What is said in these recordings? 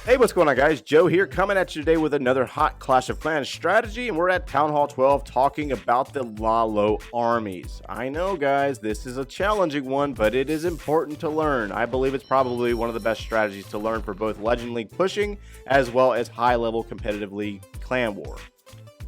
Hey, what's going on, guys? Joe here, coming at you today with another hot Clash of Clans strategy, and we're at Town Hall 12 talking about the LaLo armies. I know, guys, this is a challenging one, but it is important to learn. I believe it's probably one of the best strategies to learn for both Legend League pushing as well as high-level competitive league clan war.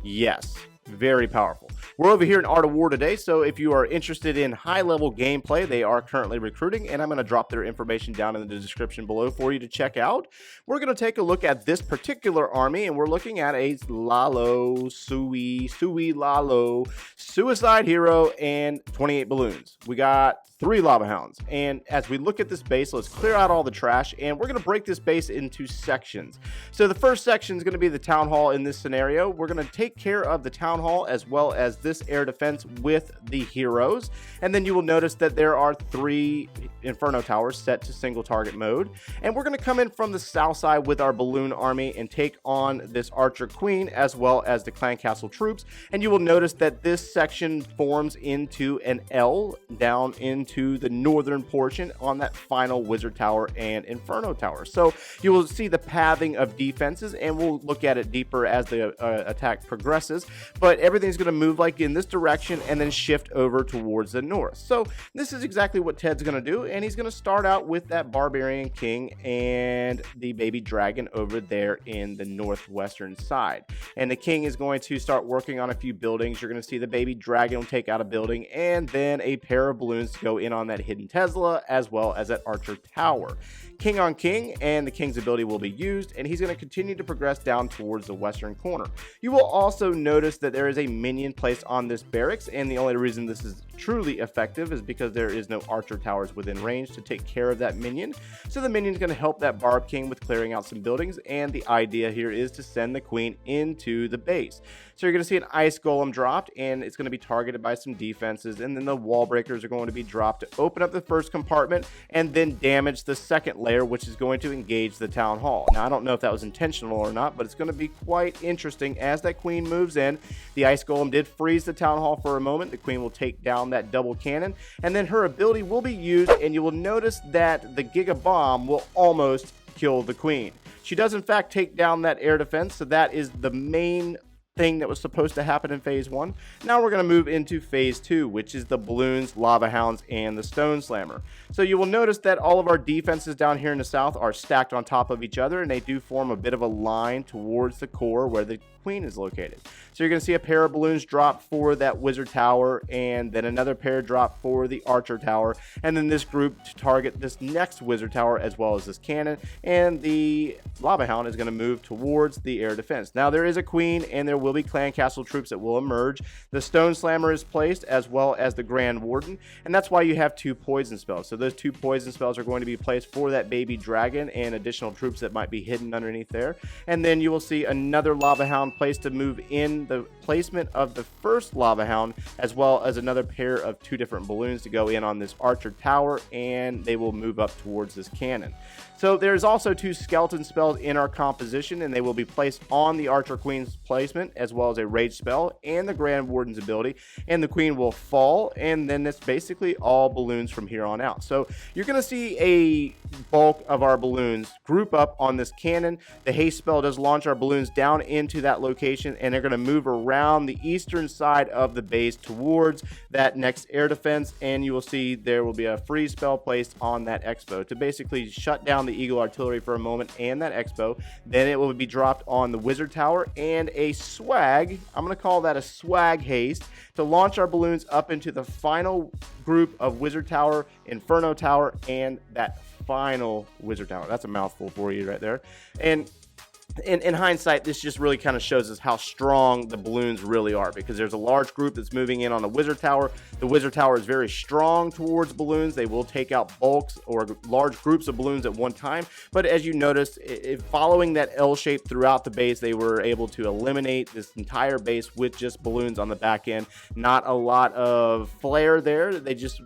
Yes, very powerful. We're over here in Art of War today, so if you are interested in high-level gameplay, they are currently recruiting, and I'm going to drop their information down in the description below for you to check out. We're going to take a look at this particular army, and we're looking at a LaLo, Sui LaLo, Suicide Hero, and 28 balloons. We got 3 Lava Hounds, and as we look at this base, let's clear out all the trash, and we're going to break this base into sections. So the first section is going to be the Town Hall in this scenario. We're going to take care of the Town Hall as well as this air defense with the heroes, and then you will notice that there are 3 Inferno Towers set to single target mode, and we're going to come in from the south side with our balloon army and take on this Archer Queen as well as the Clan Castle troops, and you will notice that this section forms into an L down into the northern portion on that final Wizard Tower and Inferno Tower. So you will see the pathing of defenses, and we'll look at it deeper as the attack progresses, but everything's going to move like in this direction and then shift over towards the north. So this is exactly what Ted's going to do, and he's going to start out with that Barbarian King and the baby dragon over there in the northwestern side, and the King is going to start working on a few buildings. You're going to see the baby dragon take out a building, and then a pair of balloons to go in on that hidden Tesla as well as that Archer Tower. King on King, and the King's ability will be used, and he's going to continue to progress down towards the western corner. You will also notice that there is a minion placed on this barracks, and the only reason this is truly effective is because there is no Archer Towers within range to take care of that minion. So the minion's going to help that Barb King with clearing out some buildings, and the idea here is to send the Queen into the base. So you're going to see an Ice Golem dropped, and it's going to be targeted by some defenses, and then the wall breakers are going to be dropped to open up the first compartment and then damage the second layer, which is going to engage the Town Hall. Now, I don't know if that was intentional or not, but it's going to be quite interesting as that Queen moves in. The Ice Golem did freeze the Town Hall for a moment. The Queen will take down that double cannon, and then her ability will be used, and you will notice that the Giga Bomb will almost kill the Queen. She does in fact take down that air defense, so that is the main thing that was supposed to happen in phase 1. Now we're going to move into phase 2, which is the balloons, Lava Hounds, and the Stone Slammer. So you will notice that all of our defenses down here in the south are stacked on top of each other, and they do form a bit of a line towards the core where the Queen is located. So you're going to see a pair of balloons drop for that Wizard Tower, and then another pair drop for the Archer Tower, and then this group to target this next Wizard Tower as well as this cannon, and the Lava Hound is going to move towards the air defense. Now there is a Queen, and there will be Clan Castle troops that will emerge. The Stone Slammer is placed as well as the Grand Warden, and that's why you have 2 poison spells. So those 2 poison spells are going to be placed for that baby dragon and additional troops that might be hidden underneath there. And then you will see another Lava Hound placed to move in the placement of the first Lava Hound, as well as another pair of 2 different balloons to go in on this Archer Tower, and they will move up towards this cannon. So there's also 2 skeleton spells in our composition, and they will be placed on the Archer Queen's placement, as well as a rage spell and the Grand Warden's ability, and the Queen will fall, and then it's basically all balloons from here on out. So you're going to see a bulk of our balloons group up on this cannon. The haste spell does launch our balloons down into that location, and they're going to move around the eastern side of the base towards that next air defense, and you will see there will be a freeze spell placed on that expo to basically shut down the Eagle Artillery for a moment and that expo. Then it will be dropped on the Wizard Tower, and a swag, I'm going to call that a swag haste, to launch our balloons up into the final group of Wizard Tower, Inferno Tower, and that final Wizard Tower. That's a mouthful for you right there. And in hindsight, this just really kind of shows us how strong the balloons really are, because there's a large group that's moving in on the Wizard Tower. The Wizard Tower is very strong towards balloons. They will take out bulks or large groups of balloons at one time, but as you notice, following that L shape throughout the base, they were able to eliminate this entire base with just balloons on the back end. Not a lot of flair there. They just,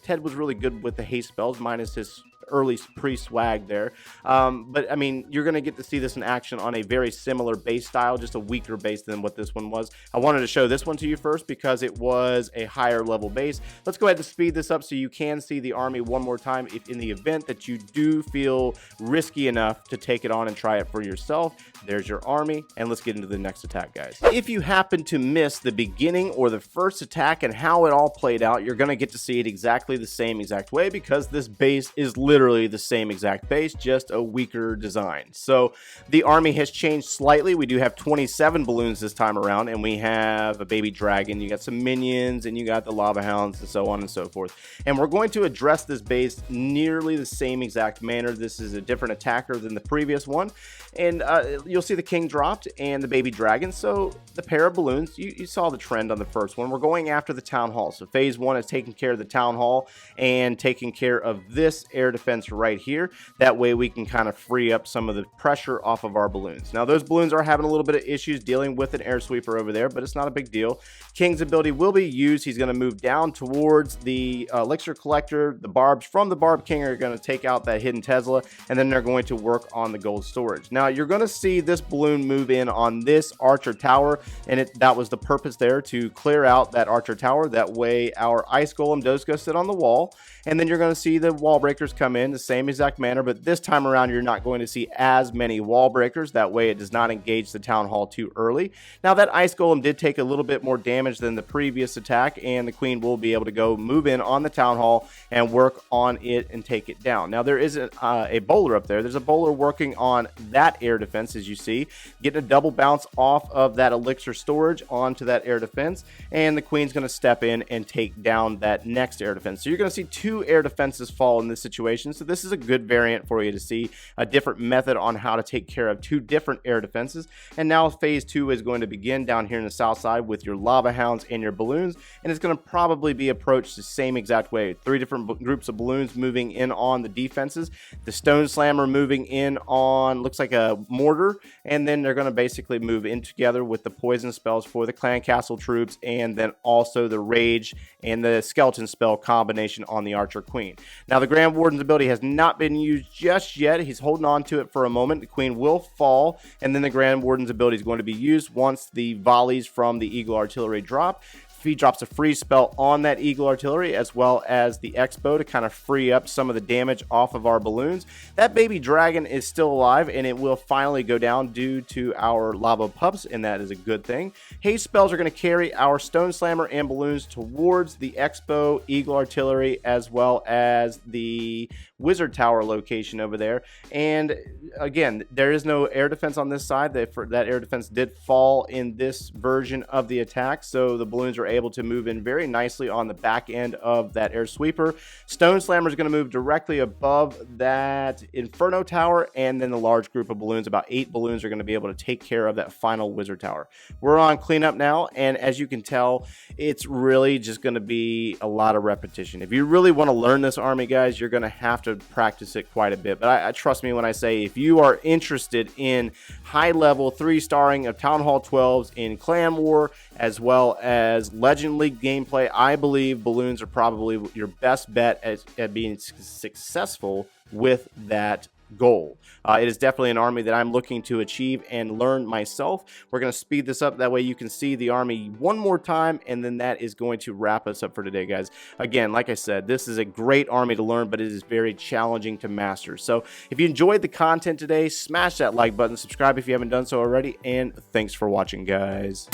Ted was really good with the haste spells, minus his early pre-swag there. But I mean, you're going to get to see this in action on a very similar base style, just a weaker base than what this one was. I wanted to show this one to you first because it was a higher level base. Let's go ahead and speed this up so you can see the army one more time if in the event that you do feel risky enough to take it on and try it for yourself. There's your army, and let's get into the next attack, guys. If you happen to miss the beginning or the first attack and how it all played out, you're going to get to see it exactly the same exact way because this base is literally the same exact base, just a weaker design. So the army has changed slightly. We do have 27 balloons this time around, and we have a baby dragon, you got some minions, and you got the lava hounds, and so on and so forth. And we're going to address this base nearly the same exact manner. This is a different attacker than the previous one, and you'll see the king dropped and the baby dragon. So the pair of balloons, you saw the trend on the first one. We're going after the town hall. So phase one is taking care of the town hall and taking care of this air defense right here. That way we can kind of free up some of the pressure off of our balloons. Now those balloons are having a little bit of issues dealing with an air sweeper over there, but it's not a big deal. King's ability will be used. He's going to move down towards the elixir collector. The barbs from the barb king are going to take out that hidden Tesla, and then they're going to work on the gold storage. Now you're going to see this balloon move in on this archer tower, and that was the purpose there, to clear out that archer tower. That way our ice golem does go sit on the wall, and then you're going to see the wall breakers come in the same exact manner, but this time around you're not going to see as many wall breakers. That way it does not engage the town hall too early. Now that ice golem did take a little bit more damage than the previous attack, and the queen will be able to go move in on the town hall and work on it and take it down. Now there is a bowler up there. There's a bowler working on that air defense, as you see, getting a double bounce off of that elixir storage onto that air defense, and the queen's going to step in and take down that next air defense. So you're going to see two air defenses fall in this situation. So this is a good variant for you to see a different method on how to take care of two different air defenses. And now phase two is going to begin down here in the south side with your lava hounds and your balloons, and it's going to probably be approached the same exact way. Three different groups of balloons moving in on the defenses, the stone slammer moving in on, looks like a mortar, and then they're going to basically move in together with the poison spells for the clan castle troops, and then also the rage and the skeleton spell combination on the archer queen. Now the grand warden's ability has not been used just yet. He's holding on to it for a moment. The queen will fall, and then the grand warden's ability is going to be used once the volleys from the eagle artillery drop. He drops a freeze spell on that eagle artillery as well as the X-bow to kind of free up some of the damage off of our balloons. That baby dragon is still alive, and it will finally go down due to our lava pups, and that is a good thing. Haste spells are going to carry our stone slammer and balloons towards the X-bow, eagle artillery, as well as the wizard tower location over there. And again, there is no air defense on this side. That air defense did fall in this version of the attack, so the balloons are able to move in very nicely on the back end of that air sweeper. Stone slammer is going to move directly above that inferno tower, and then the large group of balloons, about 8 balloons, are going to be able to take care of that final wizard tower. We're on cleanup now, and as you can tell, it's really just going to be a lot of repetition. If you really want to learn this army, guys, you're going to have to practice it quite a bit. But I trust me when I say, if you are interested in high level 3-starring of Town Hall 12s in Clan War as well as Legend League gameplay, I believe balloons are probably your best bet at being successful with that goal. It is definitely an army that I'm looking to achieve and learn myself. We're going to speed this up, that way you can see the army one more time, and then that is going to wrap us up for today, guys. Again, like I said, this is a great army to learn, but it is very challenging to master. So if you enjoyed the content today, smash that like button, subscribe if you haven't done so already, and thanks for watching, guys.